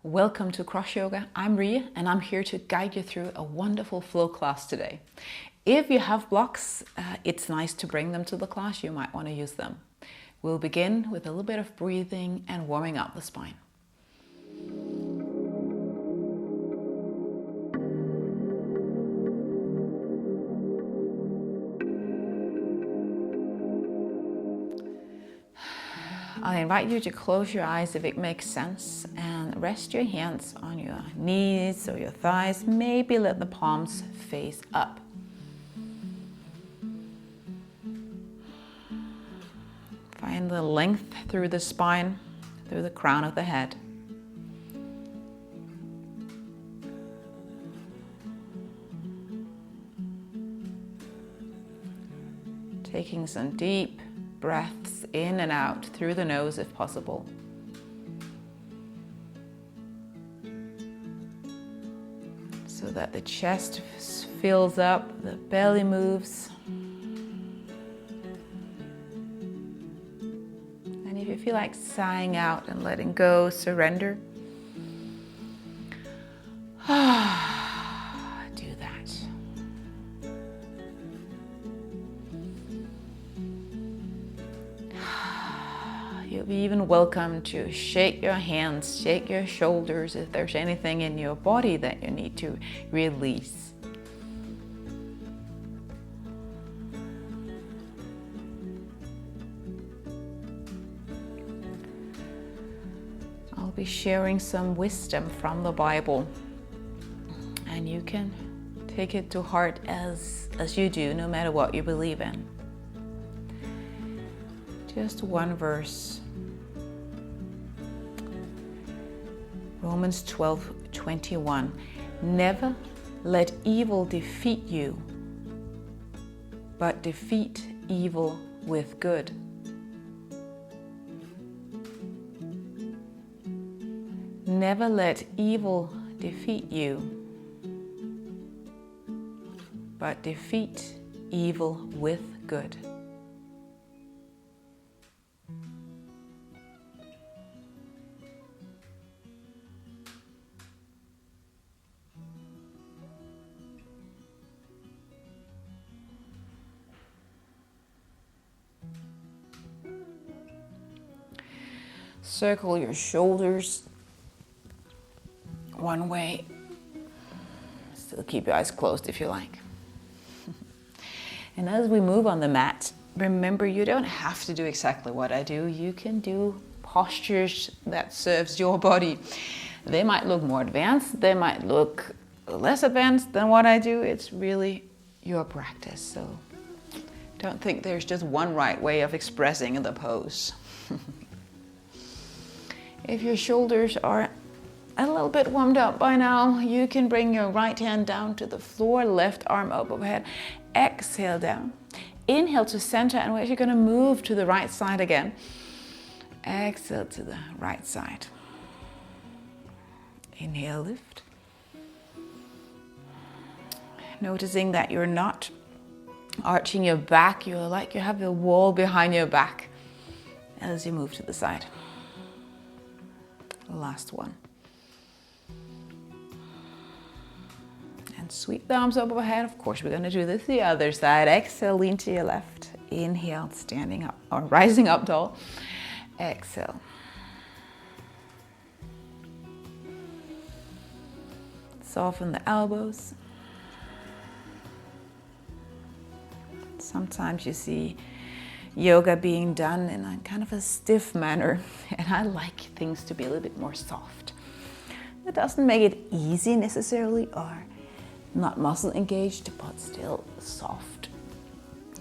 Welcome to Cross Yoga. I'm Ria and I'm here to guide you through a wonderful flow class today. If you have blocks, it's nice to bring them to the class. You might want to use them. We'll begin with a little bit of breathing and warming up the spine. I invite you to close your eyes if it makes sense and rest your hands on your knees or your thighs. Maybe let the palms face up. Find the length through the spine, through the crown of the head. Taking some deep breaths in and out through the nose if possible. So that the chest fills up, the belly moves. And if you feel like sighing out and letting go, surrender. Do that. You'll be even welcome to shake your hands, shake your shoulders if there's anything in your body that you need to release. I'll be sharing some wisdom from the Bible, and you can take it to heart as you do, no matter what you believe in. Just one verse. Romans 12:21. Never let evil defeat you, but defeat evil with good. Never let evil defeat you, but defeat evil with good. Circle your shoulders one way. Still keep your eyes closed if you like. And as we move on the mat, remember you don't have to do exactly what I do. You can do postures that serves your body. They might look more advanced. They might look less advanced than what I do. It's really your practice. So don't think there's just one right way of expressing the pose. If your shoulders are a little bit warmed up by now, you can bring your right hand down to the floor, left arm up overhead. Exhale down. Inhale to center, and we're actually going to move to the right side again. Exhale to the right side. Inhale, lift. Noticing that you're not arching your back. You're like you have the wall behind your back as you move to the side. Last one. And sweep the arms up overhead. Of course, we're going to do this the other side. Exhale, lean to your left. Inhale, standing up or rising up tall. Exhale. Soften the elbows. Sometimes you see yoga being done in a kind of a stiff manner, and I like things to be a little bit more soft. It doesn't make it easy necessarily, or not muscle engaged, but still soft.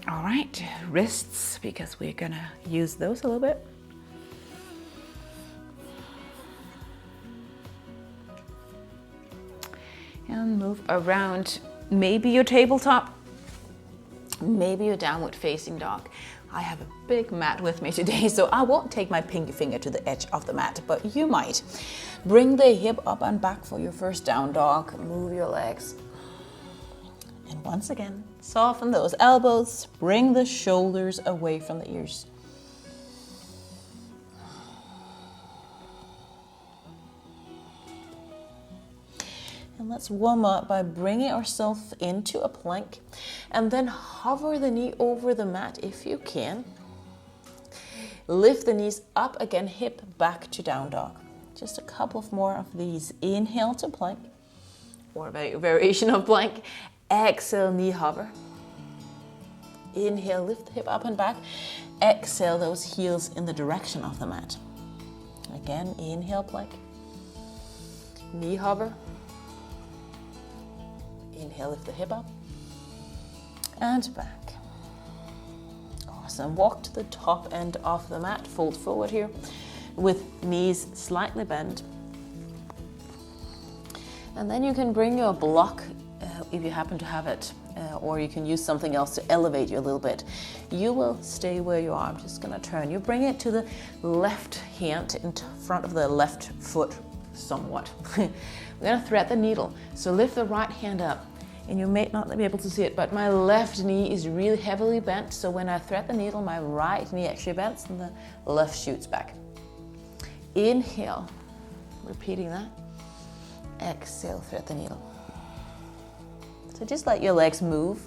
All right, wrists, because we're gonna use those a little bit. And move around, maybe your tabletop, maybe your downward facing dog. I have a big mat with me today, so I won't take my pinky finger to the edge of the mat, but you might. Bring the hip up and back for your first down dog. Move your legs. And once again, soften those elbows. Bring the shoulders away from the ears. And let's warm up by bringing ourselves into a plank and then hover the knee over the mat if you can. Lift the knees up again, hip back to down dog. Just a couple of more of these. Inhale to plank or variation of plank. Exhale, knee hover. Inhale, lift the hip up and back. Exhale, those heels in the direction of the mat. Again, inhale, plank. Knee hover. Inhale, lift the hip up and back. Awesome. Walk to the top end of the mat. Fold forward here with knees slightly bent. And then you can bring your block, if you happen to have it, or you can use something else to elevate you a little bit. You will stay where you are. I'm just going to turn. You bring it to the left hand in front of the left foot somewhat. We're going to thread the needle. So lift the right hand up. And you may not be able to see it, but my left knee is really heavily bent. So when I thread the needle, my right knee actually bends and the left shoots back. Inhale, repeating that. Exhale, thread the needle. So just let your legs move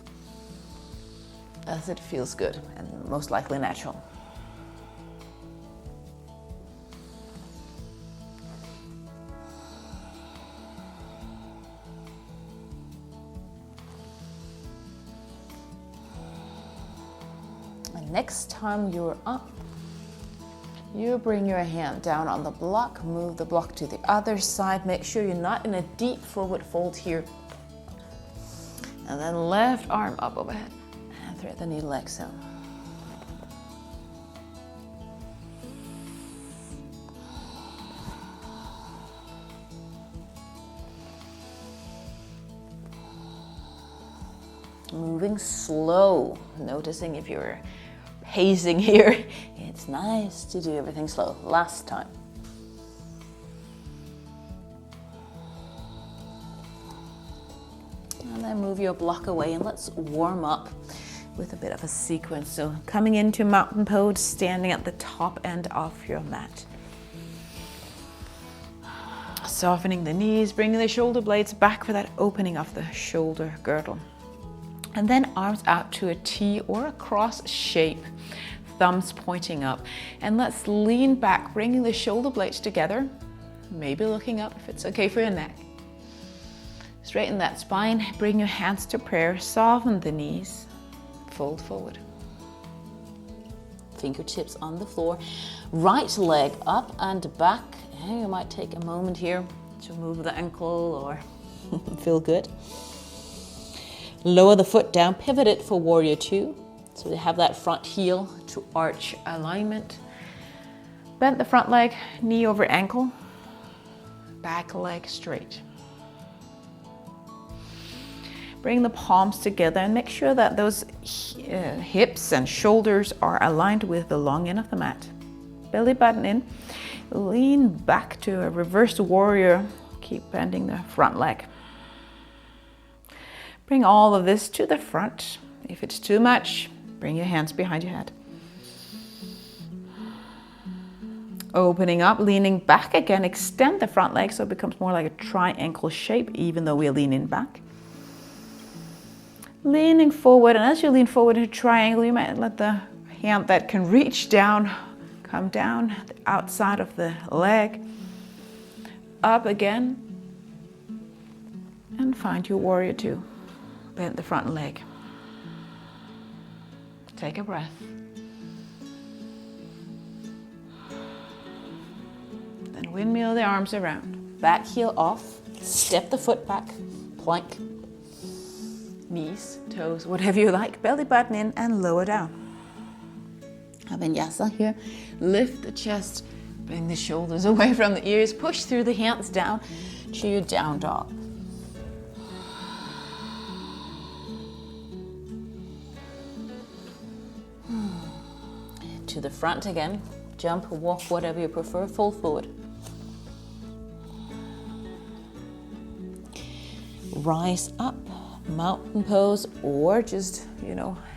as it feels good and most likely natural. Next time you're up, you bring your hand down on the block, move the block to the other side. Make sure you're not in a deep forward fold here. And then left arm up overhead and thread the needle, exhale. Moving slow, noticing if you're pacing here. It's nice to do everything slow. Last time. And then move your block away and let's warm up with a bit of a sequence. So coming into mountain pose, standing at the top end of your mat. Softening the knees, bringing the shoulder blades back for that opening of the shoulder girdle. And then arms out to a T or a cross shape, thumbs pointing up. And let's lean back, bringing the shoulder blades together, maybe looking up if it's okay for your neck. Straighten that spine, bring your hands to prayer, soften the knees, fold forward. Fingertips on the floor, right leg up and back. And you might take a moment here to move the ankle or feel good. Lower the foot down, pivot it for warrior two. So we have that front heel to arch alignment. Bend the front leg, knee over ankle, back leg straight. Bring the palms together and make sure that those hips and shoulders are aligned with the long end of the mat. Belly button in, lean back to a reversed warrior. Keep bending the front leg. Bring all of this to the front. If it's too much, bring your hands behind your head. Opening up, leaning back again, extend the front leg so it becomes more like a triangle shape, even though we're leaning back. Leaning forward, and as you lean forward into a triangle, you might let the hand that can reach down come down the outside of the leg. Up again, and find your warrior two. Bend the front leg. Take a breath. Then windmill the arms around. Back heel off. Step the foot back. Plank. Knees, toes, whatever you like. Belly button in and lower down. Vinyasa here. Lift the chest. Bring the shoulders away from the ears. Push through the hands down to your down dog. To the front again. Jump, walk, whatever you prefer. Fold forward. Rise up, mountain pose, or just,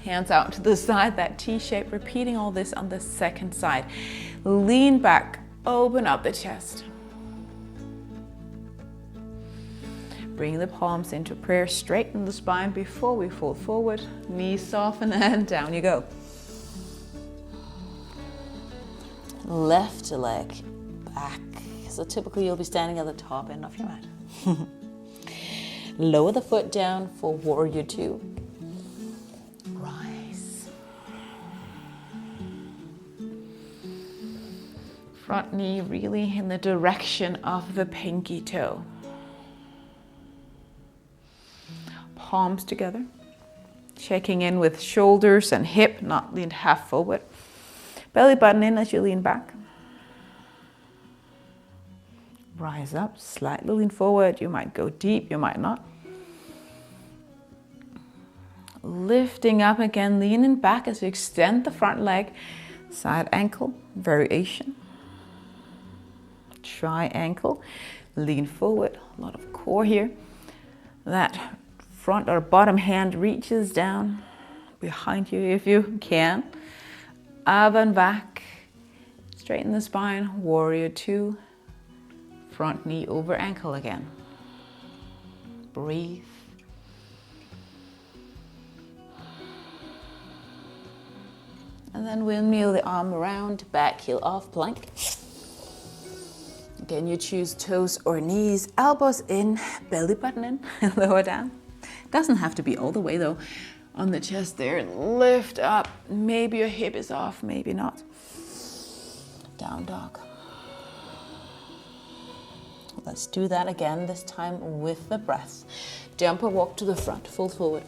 hands out to the side, that T shape. Repeating all this on the second side. Lean back, open up the chest. Bring the palms into prayer, straighten the spine before we fold forward. Knees soften and down you go. Left leg back. So typically you'll be standing at the top end of your mat. Lower the foot down for warrior two. Rise. Front knee really in the direction of the pinky toe. Palms together. Checking in with shoulders and hip, not leaned half forward. Belly button in as you lean back. Rise up, slightly lean forward. You might go deep, you might not. Lifting up again, leaning back as you extend the front leg. Side ankle, variation. Triangle, lean forward. A lot of core here. That front or bottom hand reaches down behind you if you can. Up and back. Straighten the spine, warrior two. Front knee over ankle again. Breathe. And then windmill the arm around, back heel off, plank. Again, you choose toes or knees, elbows in, belly button in, lower down. Doesn't have to be all the way though. On the chest there, lift up. Maybe your hip is off, maybe not. Down dog. Let's do that again, this time with the breath. Jump or walk to the front, fold forward.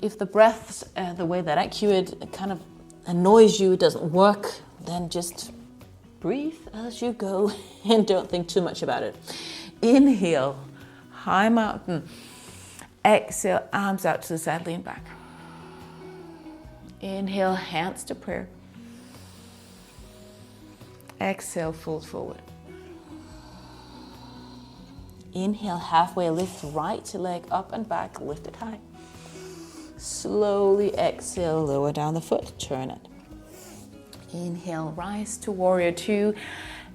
If the breath's the way that I cue it kind of annoys you, it doesn't work, then just breathe as you go and don't think too much about it. Inhale, high mountain. Exhale, arms out to the side, lean back. Inhale, hands to prayer. Exhale, fold forward. Inhale, halfway lift right leg up and back, lift it high. Slowly exhale, lower down the foot, turn it. Inhale, rise to warrior two.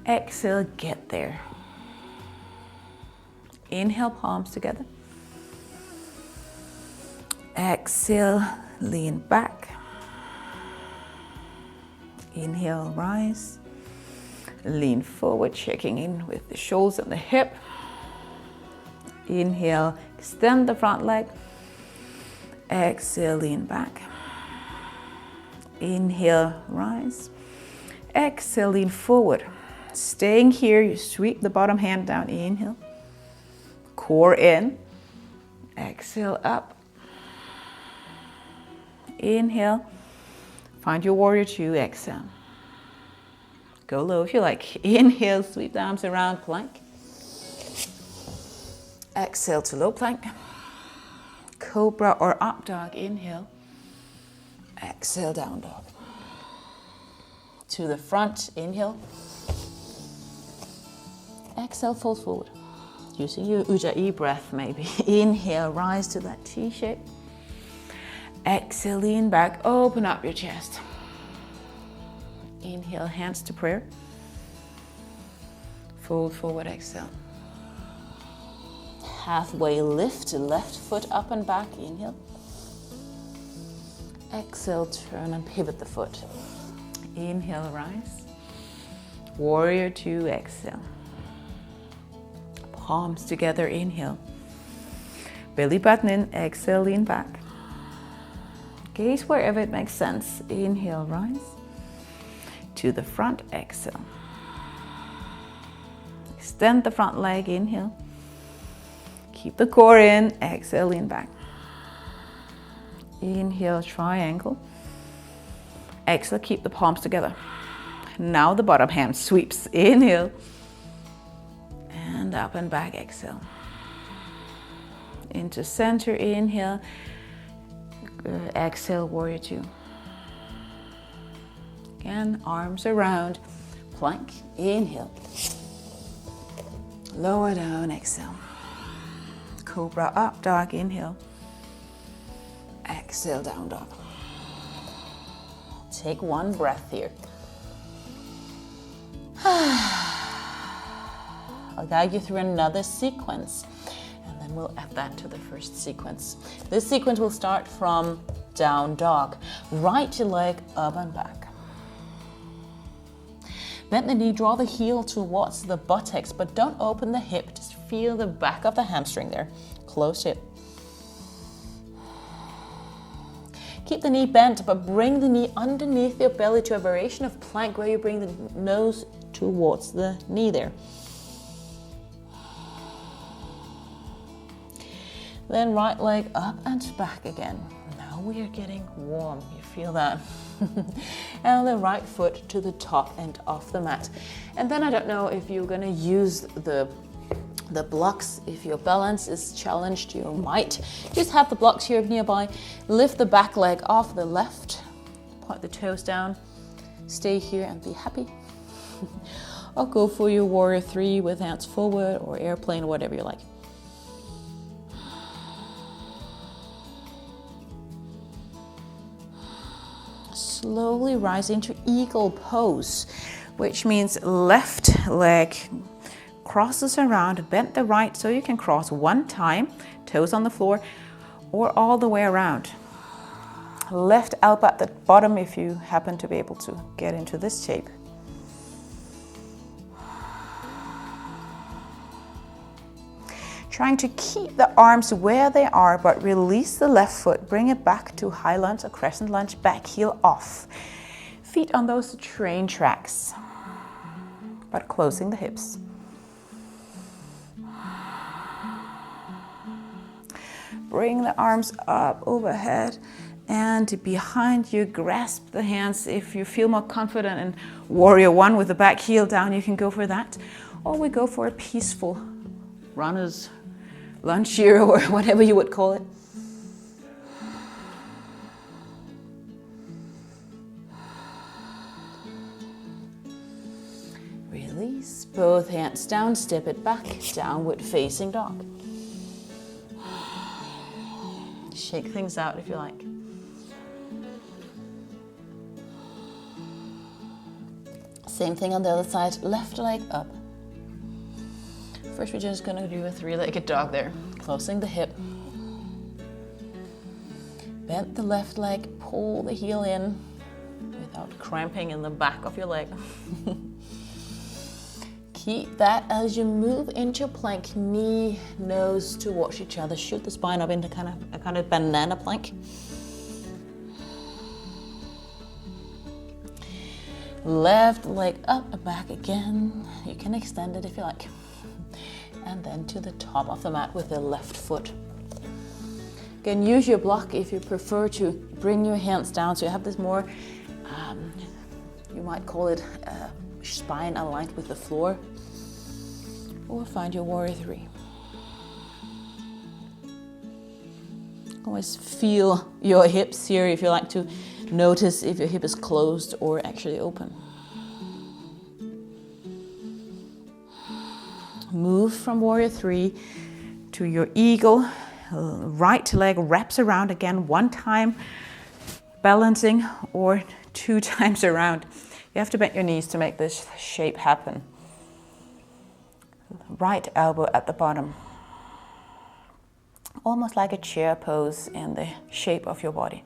Exhale, get there. Inhale, palms together. Exhale, lean back. Inhale, rise. Lean forward, checking in with the shoulders and the hip. Inhale, extend the front leg. Exhale, lean back. Inhale, rise. Exhale, lean forward. Staying here, you sweep the bottom hand down. Inhale. Core in. Exhale, up. Inhale. Find your warrior two. Exhale. Go low if you like. Inhale, sweep the arms around, plank. Exhale to low plank. Cobra or up dog, inhale. Exhale, down dog. To the front, inhale. Exhale, fold forward. Using your Ujjayi breath maybe. Inhale, rise to that T shape. Exhale, lean back, open up your chest. Inhale, hands to prayer. Fold forward, exhale. Halfway lift, left foot up and back, inhale. Exhale, turn and pivot the foot. Inhale, rise. Warrior two, exhale. Palms together, inhale. Belly button in, exhale, lean back. Gaze wherever it makes sense. Inhale, rise. To the front, exhale. Extend the front leg, inhale. Keep the core in, exhale, lean back. Inhale, triangle. Exhale, keep the palms together. Now the bottom hand sweeps. Inhale. And up and back, exhale. Into center, inhale. Exhale, warrior two. Again, arms around, plank, inhale. Lower down, exhale. Cobra up dog, inhale. Exhale, down dog. Take one breath here. I'll guide you through another sequence, and then we'll add that to the first sequence. This sequence will start from down dog. Right leg up and back. Bend the knee, draw the heel towards the buttocks, but don't open the hip. Just feel the back of the hamstring there. Close hip. Keep the knee bent, but bring the knee underneath your belly to a variation of plank where you bring the nose towards the knee there. Then right leg up and back again. Now we are getting warm. You feel that? And the right foot to the top end of the mat. And then I don't know if you're going to use the blocks. If your balance is challenged, you might just have the blocks here nearby. Lift the back leg off the left, point the toes down, stay here and be happy. Or go for your warrior 3 with hands forward, or airplane, whatever you like. Slowly rise into eagle pose, which means left leg crosses around, bend the right so you can cross one time, toes on the floor, or all the way around. Left elbow at the bottom if you happen to be able to get into this shape. Trying to keep the arms where they are, but release the left foot, bring it back to high lunge or crescent lunge, back heel off. Feet on those train tracks, but closing the hips. Bring the arms up overhead and behind you. Grasp the hands. If you feel more confident in warrior 1 with the back heel down, you can go for that. Or we go for a peaceful runner's lunge here, or whatever you would call it. Release both hands down, step it back, downward facing dog. Shake things out if you like. Same thing on the other side, left leg up. First we're just going to do a 3-legged dog there. Closing the hip. Bend the left leg, pull the heel in without cramping in the back of your leg. Keep that as you move into plank, knee, nose towards each other. Shoot the spine up into a kind of banana plank. Left leg up and back again. You can extend it if you like. And then to the top of the mat with the left foot. Again, use your block if you prefer to bring your hands down so you have this more, you might call it spine aligned with the floor. Or find your warrior 3. Always feel your hips here if you like to notice if your hip is closed or actually open. Move from warrior 3 to your eagle. Right leg wraps around again, one time balancing or 2 times around. You have to bend your knees to make this shape happen. Right elbow at the bottom. Almost like a chair pose in the shape of your body.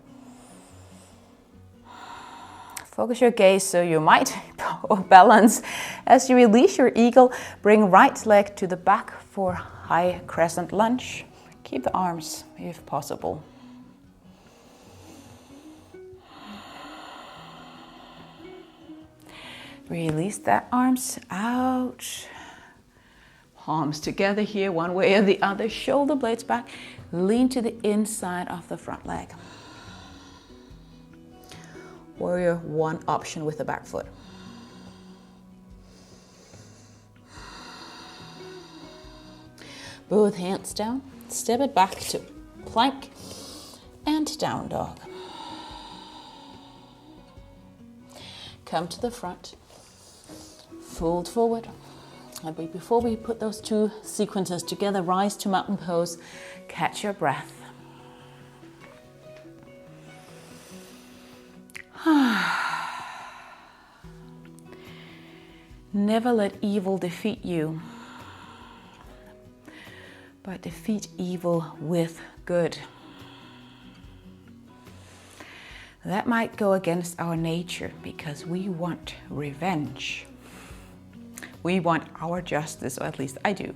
Focus your gaze so you might balance. As you release your eagle, bring right leg to the back for high crescent lunge. Keep the arms if possible. Release the arms out. Palms together here, one way or the other. Shoulder blades back. Lean to the inside of the front leg. Warrior 1 option with the back foot. Both hands down. Step it back to plank and down dog. Come to the front. Fold forward. And before we put those 2 sequences together, rise to mountain pose. Catch your breath. Never let evil defeat you. but defeat evil with good. That might go against our nature because we want revenge. We want our justice, or at least I do,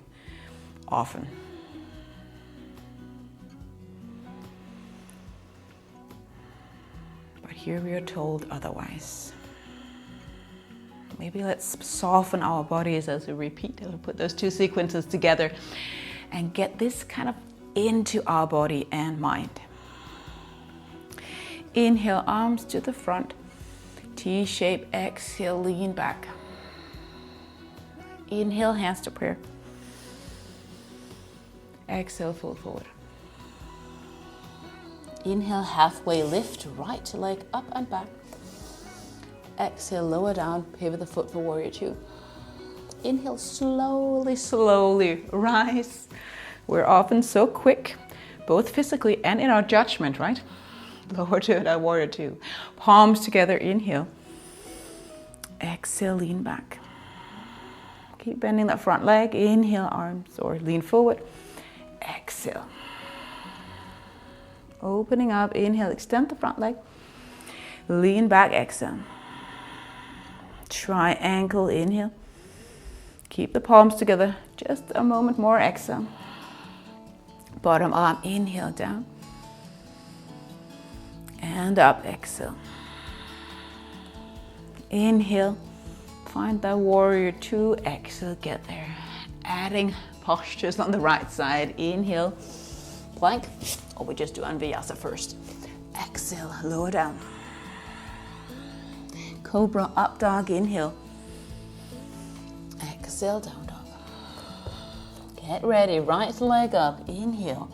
often. But here we are told otherwise. Maybe let's soften our bodies as we repeat. We'll put those two sequences together and get this kind of into our body and mind. Inhale, arms to the front. T-shape, exhale, lean back. Inhale, hands to prayer. Exhale, fold forward. Inhale, halfway lift, right leg up and back. Exhale, lower down, pivot the foot for warrior two. Inhale, slowly, slowly rise. We're often so quick, both physically and in our judgment, right? Lower to that warrior two. Palms together, inhale. Exhale, lean back. Keep bending that front leg. Inhale, arms, or lean forward. Exhale. Opening up, inhale, extend the front leg. Lean back, exhale. Triangle, inhale. Keep the palms together. Just a moment more, exhale. Bottom arm, inhale, down. And up, exhale. Inhale. Find that warrior two, exhale, get there. Adding postures on the right side. Inhale, plank, or we just do Anvyasa first. Exhale, lower down. Cobra, up dog, inhale. Exhale, down dog. Get ready, right leg up, inhale.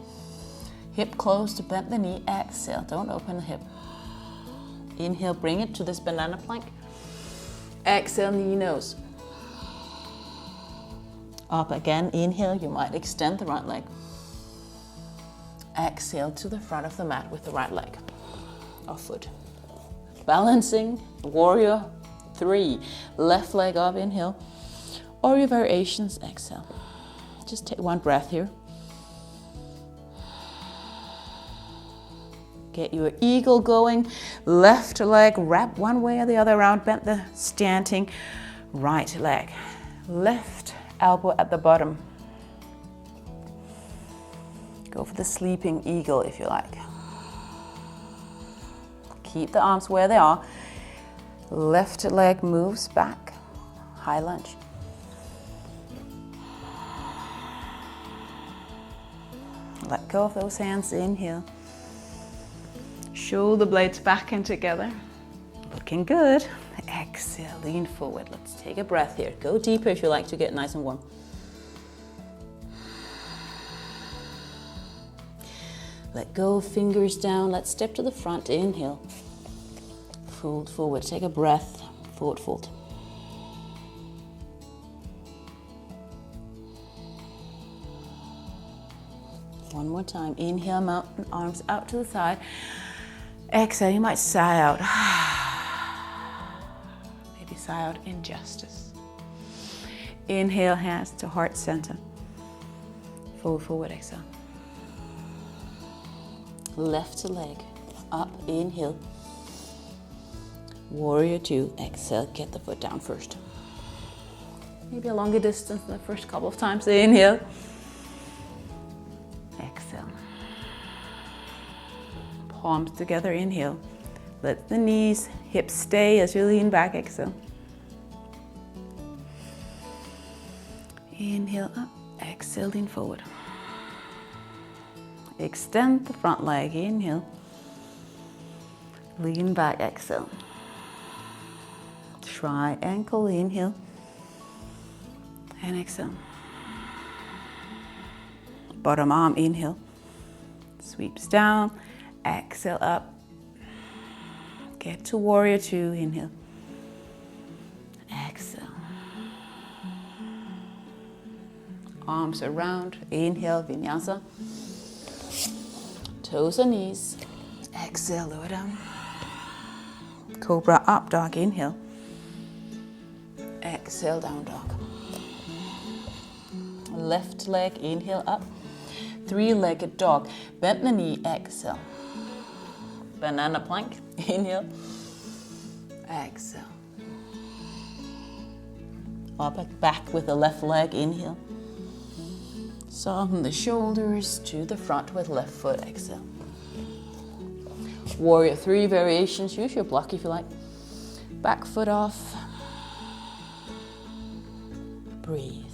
Hip close to bend the knee, exhale, don't open the hip. Inhale, bring it to this banana plank. Exhale, knee nose. Up again, inhale, you might extend the right leg. Exhale to the front of the mat with the right leg or foot. Balancing, warrior three. Left leg up, inhale. Or your variations, exhale. Just take one breath here. Get your eagle going. Left leg, wrap one way or the other around, bend the standing. Right leg. Left elbow at the bottom. Go for the sleeping eagle if you like. Keep the arms where they are. Left leg moves back. High lunge. Let go of those hands, inhale. Shoulder blades back and together. Looking good. Exhale, lean forward. Let's take a breath here. Go deeper if you like to get nice and warm. Let go, fingers down. Let's step to the front, inhale. Fold forward, take a breath. Forward fold. One more time, inhale, mountain, arms out to the side. Exhale, you might sigh out. Maybe sigh out injustice. Inhale, hands to heart center. Fold forward, exhale. Left leg up, inhale. Warrior two, exhale, get the foot down first. Maybe a longer distance than the first couple of times. Inhale. Exhale. Palms together, inhale. Let the knees, hips stay as you lean back, exhale. Inhale up, exhale, lean forward. Extend the front leg, inhale. Lean back, exhale. Triangle, inhale. And exhale. Bottom arm, inhale. Sweeps down, exhale up. Get to warrior two, inhale. Exhale. Arms around, inhale, vinyasa. Toes and knees. Exhale, lower down. Cobra up dog, inhale. Exhale, down dog. Left leg, inhale up. three-legged dog. Bend the knee, exhale. Banana plank, inhale, exhale. Up and back with the left leg, inhale. Soften the shoulders to the front with left foot, exhale. Warrior three variations, use your block if you like. Back foot off. Breathe.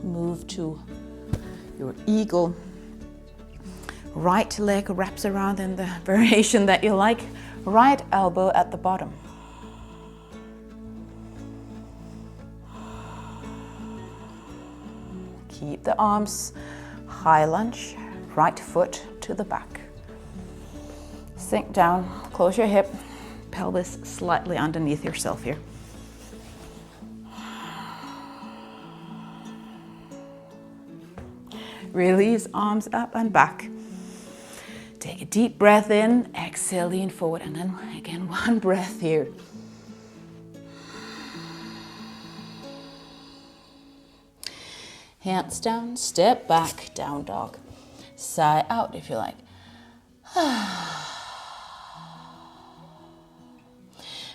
Move to your eagle. Right leg wraps around in the variation that you like. Right elbow at the bottom. Keep the arms high lunge, right foot to the back. Sink down, close your hip, pelvis slightly underneath yourself here. Release arms up and back. Take a deep breath in, exhale, lean forward, and then again, one breath here. Hands down, step back, down dog. Sigh out if you like.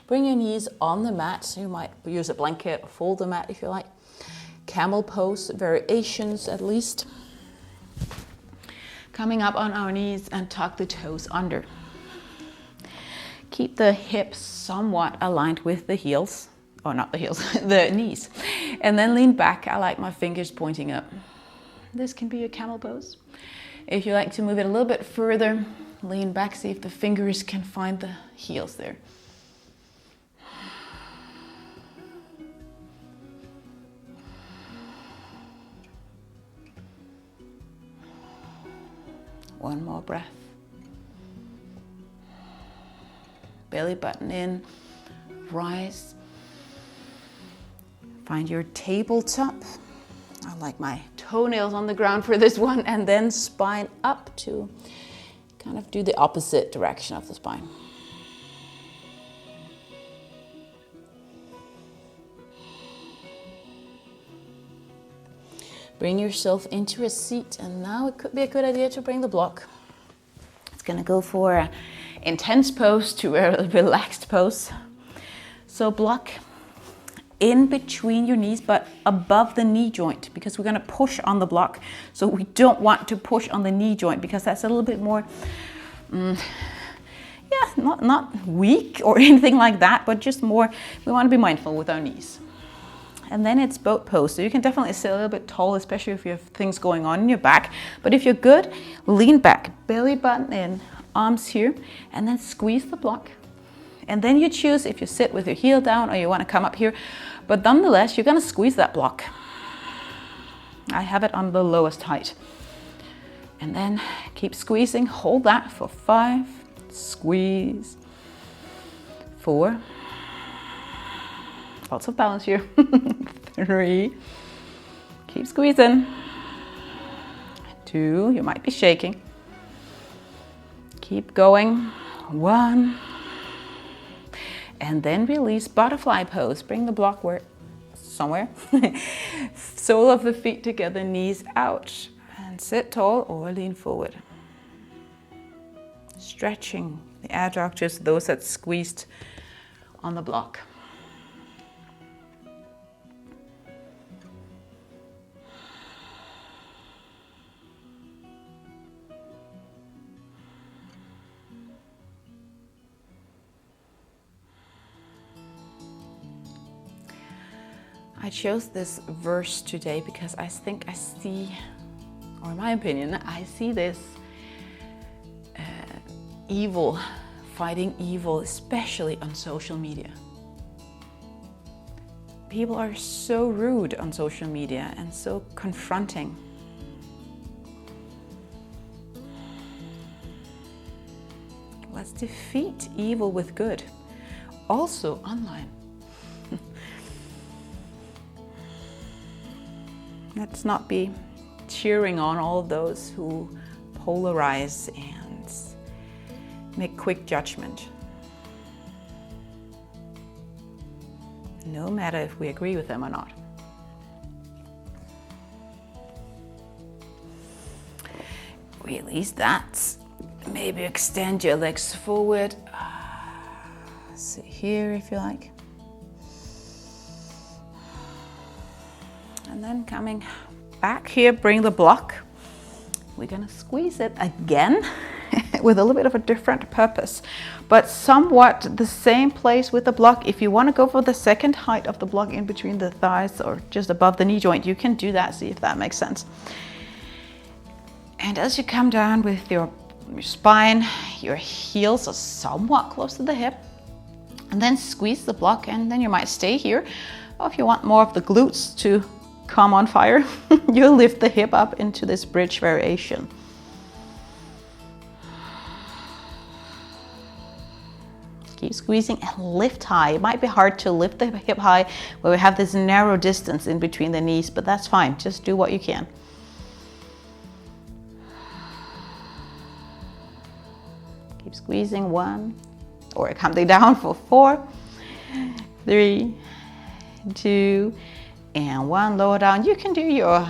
Bring your knees on the mat. So you might use a blanket or fold the mat if you like. Camel pose, variations at least. Coming up on our knees and tuck the toes under. Keep the hips somewhat aligned with the heels. Or not the heels, the knees. And then lean back. I like my fingers pointing up. This can be a camel pose. If you like to move it a little bit further, lean back, see if the fingers can find the heels there. One more breath. Belly button in, rise. Find your tabletop. I like my toenails on the ground for this one, and then spine up to kind of do the opposite direction of the spine. Bring yourself into a seat, and now it could be a good idea to bring the block. It's gonna go for an intense pose to a relaxed pose. So block in between your knees, but above the knee joint, because we're gonna push on the block. So we don't want to push on the knee joint because that's a little bit more, not weak or anything like that, but just more, we wanna be mindful with our knees. And then it's boat pose. So you can definitely sit a little bit tall, especially if you have things going on in your back. But if you're good, lean back, belly button in, arms here, and then squeeze the block. And then you choose if you sit with your heel down or you want to come up here. But nonetheless, you're going to squeeze that block. I have it on the lowest height. And then keep squeezing. Hold that for 5. Squeeze. 4. Lots of balance here. 3. Keep squeezing. 2. You might be shaking. Keep going. 1. And then release, butterfly pose. Bring the block somewhere. Sole of the feet together, knees out. And sit tall or lean forward. Stretching the adductors, those that squeezed on the block. I chose this verse today because I think I see, or in my opinion, I see this evil, fighting evil, especially on social media. People are so rude on social media and so confronting. Let's defeat evil with good, also online. Let's not be cheering on all those who polarize and make quick judgment. No matter if we agree with them or not. Release that. Maybe extend your legs forward. Sit here if you like. And then coming back here, bring the block. We're gonna squeeze it again with a little bit of a different purpose, but somewhat the same place with the block. If you wanna go for the second height of the block in between the thighs or just above the knee joint, you can do that, see if that makes sense. And as you come down with your spine, your heels are somewhat close to the hip, and then squeeze the block, and then you might stay here. Or if you want more of the glutes to come on fire, you lift the hip up into this bridge variation. Keep squeezing and lift high. It might be hard to lift the hip high where we have this narrow distance in between the knees, but that's fine. Just do what you can. Keep squeezing. 1, or coming down for 4, 3, 2, and 1. Lower down. You can do your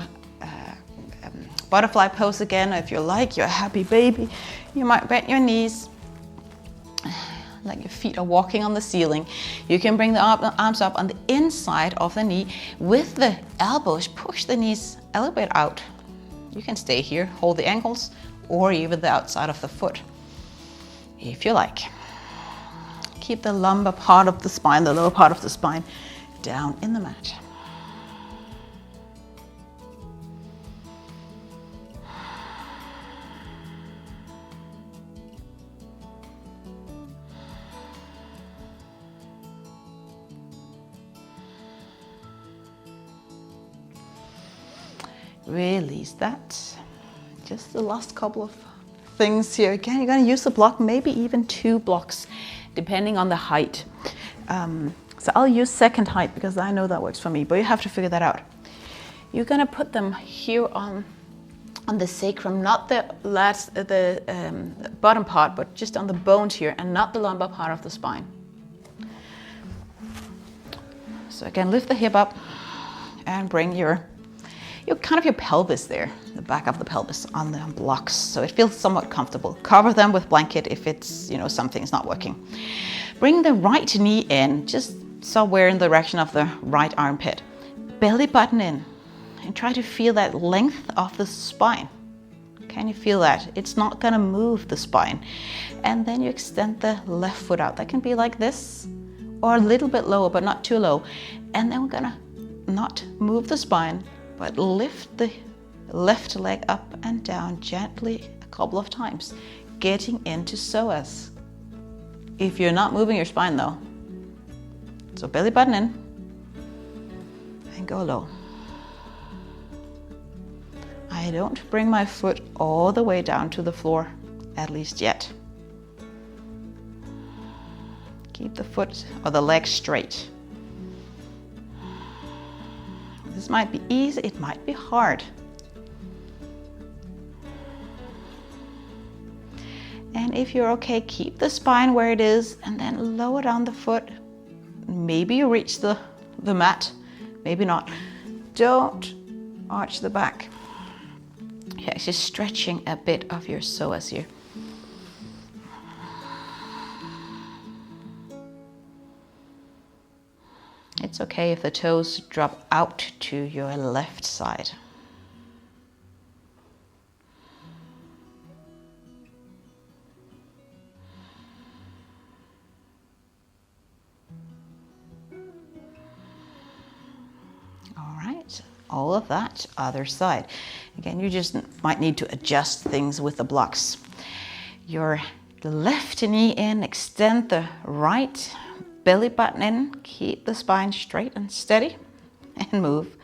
butterfly pose again if you like. You're a happy baby. You might bend your knees like your feet are walking on the ceiling. You can bring the arms up on the inside of the knee with the elbows. Push the knees a little bit out. You can stay here, hold the ankles, or even the outside of the foot if you like. Keep the lumbar part of the spine, the lower part of the spine, down in the mat. Release that. Just the last couple of things here. Again, you're going to use the block, maybe even 2 blocks, depending on the height. So I'll use second height because I know that works for me, but you have to figure that out. You're going to put them here on the sacrum, not the bottom part, but just on the bones here, and not the lumbar part of the spine. So again, lift the hip up and bring your pelvis there, the back of the pelvis on the blocks, so it feels somewhat comfortable. Cover them with blanket if it's, something's not working. Bring the right knee in, just somewhere in the direction of the right armpit. Belly button in, and try to feel that length of the spine. Can you feel that? It's not gonna move the spine. And then you extend the left foot out. That can be like this, or a little bit lower, but not too low. And then we're gonna not move the spine, but lift the left leg up and down gently a couple of times, getting into psoas. If you're not moving your spine though. So belly button in and go low. I don't bring my foot all the way down to the floor, at least yet. Keep the foot or the leg straight. This might be easy, it might be hard. And if you're okay, keep the spine where it is and then lower down the foot. Maybe you reach the mat, maybe not. Don't arch the back. You're actually stretching a bit of your psoas here. It's okay if the toes drop out to your left side. All right, all of that, other side. Again, you just might need to adjust things with the blocks. Your left knee in, extend the right belly button in, keep the spine straight and steady, and move.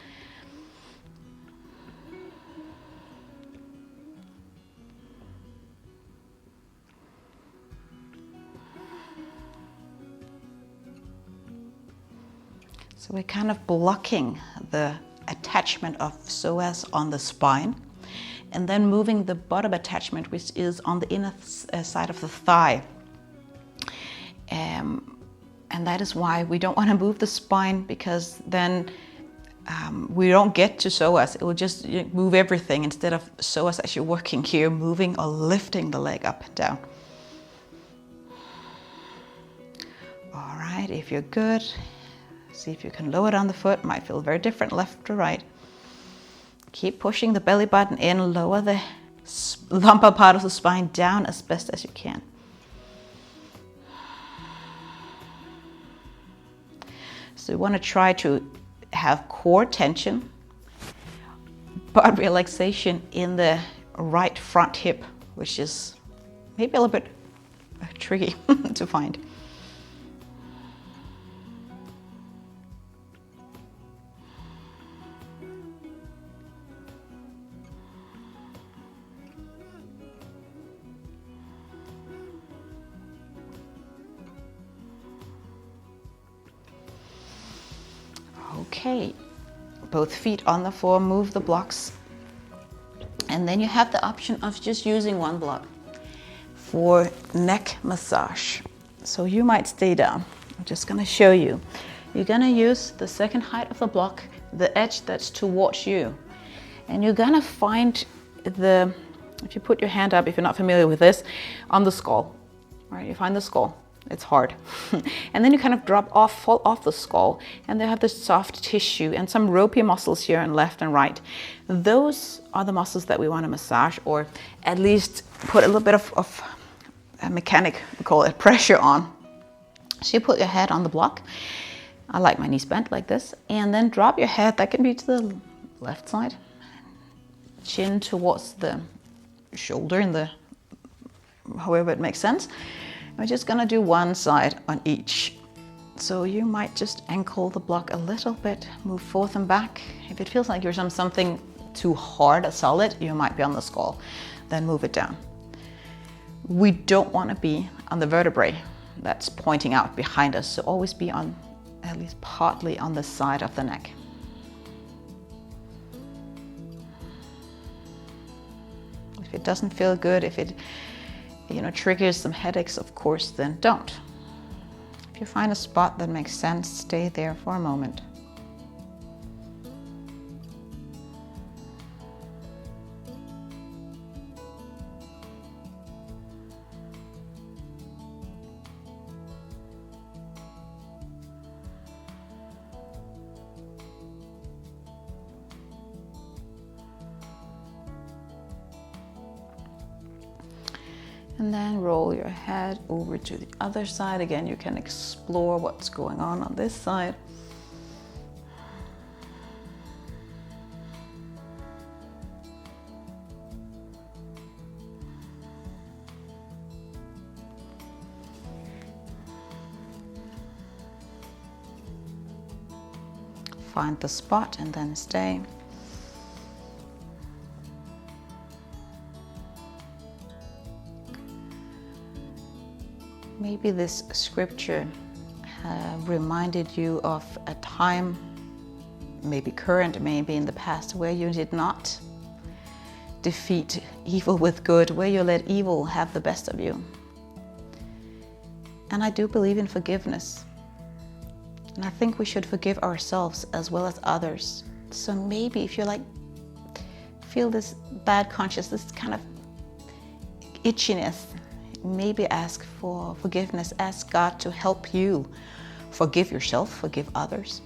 So we're kind of blocking the attachment of psoas on the spine, and then moving the bottom attachment, which is on the inner side of the thigh. And that is why we don't want to move the spine, because then we don't get to psoas. It will just move everything instead of psoas actually working here, moving or lifting the leg up and down. All right, if you're good, see if you can lower down the foot. Might feel very different left to right. Keep pushing the belly button in, lower the lumbar part of the spine down as best as you can. So you want to try to have core tension, but relaxation in the right front hip, which is maybe a little bit tricky to find. Okay, both feet on the floor, move the blocks. And then you have the option of just using one block for neck massage. So you might stay down. I'm just gonna show you. You're gonna use the second height of the block, the edge that's towards you. And you're gonna find if you put your hand up, if you're not familiar with this, on the skull, right? You find the skull. It's hard. And then you kind of fall off the skull, and they have this soft tissue and some ropey muscles here on left and right. Those are the muscles that we want to massage, or at least put a little bit of a mechanic, we call it, pressure on. So you put your head on the block. I like my knees bent like this, and then drop your head. That can be to the left side, chin towards the shoulder in the, however it makes sense. We're just gonna do one side on each. So you might just ankle the block a little bit, move forth and back. If it feels like you're on something too hard or solid, you might be on the skull. Then move it down. We don't want to be on the vertebrae that's pointing out behind us, so always be on, at least partly on the side of the neck. If it doesn't feel good, if it triggers some headaches, of course, then don't. If you find a spot that makes sense, stay there for a moment. And then roll your head over to the other side. Again, you can explore what's going on this side. Find the spot and then stay. Maybe this scripture reminded you of a time, maybe current, maybe in the past, where you did not defeat evil with good, where you let evil have the best of you. And I do believe in forgiveness. And I think we should forgive ourselves as well as others. So maybe if you feel this bad conscience, this kind of itchiness, maybe ask for forgiveness. Ask God to help you forgive yourself, forgive others.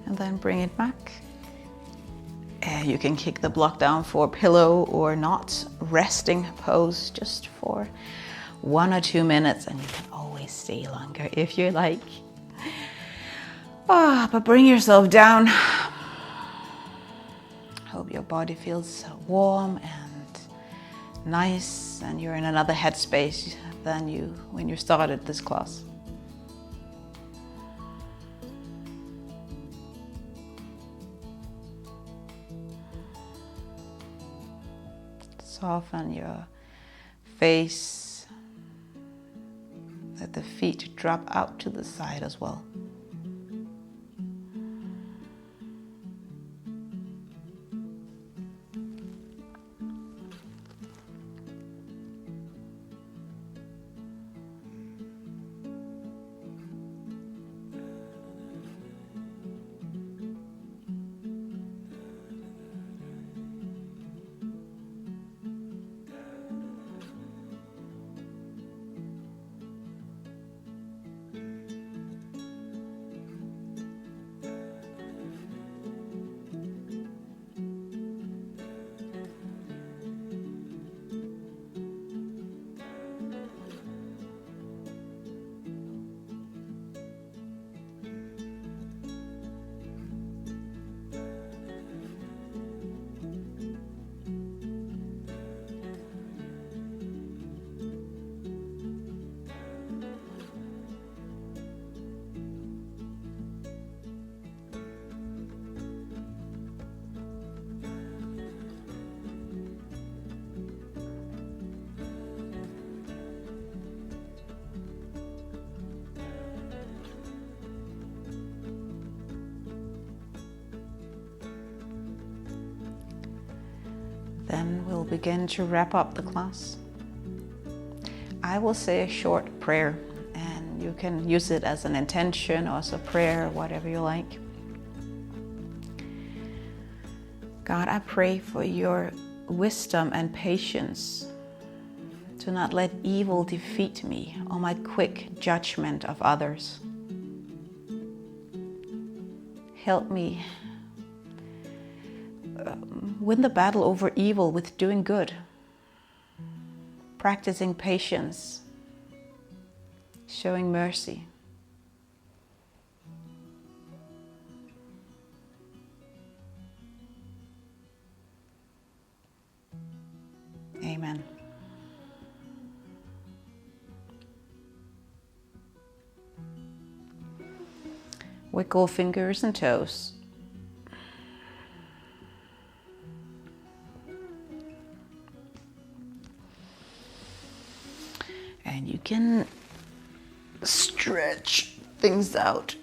And then bring it back. You can kick the block down for a pillow or not. Resting pose just for 1 or 2 minutes, and you can always stay longer if you like. But bring yourself down. Hope your body feels warm and nice, and you're in another headspace than when you started this class. Soften your face. Let the feet drop out to the side as well. Then we'll begin to wrap up the class. I will say a short prayer, and you can use it as an intention or as a prayer, whatever you like. God, I pray for your wisdom and patience to not let evil defeat me or my quick judgment of others. Help me win the battle over evil with doing good, practicing patience, showing mercy. Amen. Wiggle fingers and toes. And you can stretch things out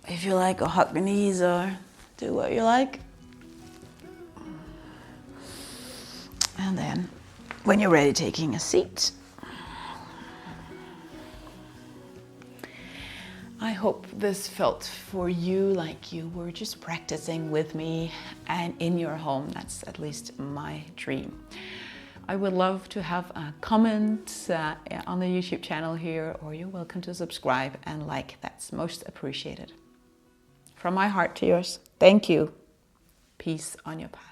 if you like, or hug your knees, or do what you like. And then when you're ready, taking a seat. I hope this felt for you like you were just practicing with me and in your home. That's at least my dream. I would love to have a comment on the YouTube channel here, or you're welcome to subscribe and like. That's most appreciated. From my heart to yours, thank you. Peace on your path.